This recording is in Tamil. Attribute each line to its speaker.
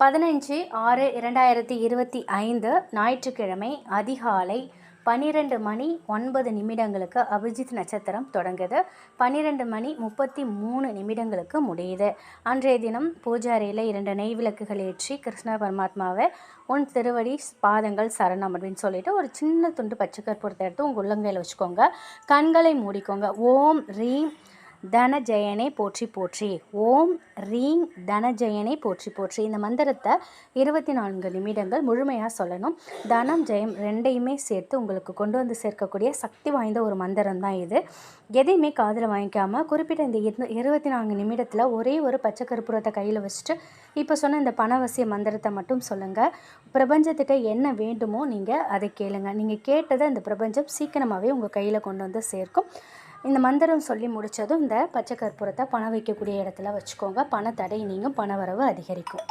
Speaker 1: 15/6/2025 ஞாயிற்றுக்கிழமை அதிகாலை 12:09 அபிஜித் நட்சத்திரம் தொடங்குது. 12:33 முடியுது. அன்றைய தினம் பூஜாரியில் 2 நெய் விளக்குகள் ஏற்றி கிருஷ்ண பரமாத்மாவை உன் திருவடி பாதங்கள் சரணம் அப்படின்னு சொல்லிட்டு ஒரு சின்ன துண்டு பச்சை கற்பூரத்தை எடுத்து உங்கள் உள்ளங்கையில் வச்சுக்கோங்க. கண்களை மூடிக்கோங்க. ஓம் ரீம் தனஜெயனை போற்றி போற்றி, ஓம் ரீம் தனஜெயனை போற்றி போற்றி. இந்த மந்திரத்தை 24 நிமிடங்கள் முழுமையாக சொல்லணும். தனம் ஜெயம் ரெண்டையுமே சேர்த்து உங்களுக்கு கொண்டு வந்து சேர்க்கக்கூடிய சக்தி வாய்ந்த ஒரு மந்திரம் தான் இது. எதையுமே காதில் வாங்கிக்காமல் குறிப்பிட்ட இந்த 24 நிமிடத்தில் ஒரே ஒரு பச்சை கற்பூரத்தை கையில் வச்சுட்டு இப்போ சொன்ன இந்த பணவசிய மந்திரத்தை மட்டும் சொல்லுங்கள். பிரபஞ்சத்திட்ட என்ன வேண்டுமோ நீங்கள் அதை கேளுங்க. நீங்கள் கேட்டதை இந்த பிரபஞ்சம் சீக்கிரமாகவே உங்கள் கையில் கொண்டு வந்து சேர்க்கும். இந்த மந்திரம் சொல்லி முடித்ததும் இந்த பச்சை கற்பூரத்தை பணம் வைக்கக்கூடிய இடத்துல வச்சுக்கோங்க. பண தடை நீங்கும், பண வரவு அதிகரிக்கும்.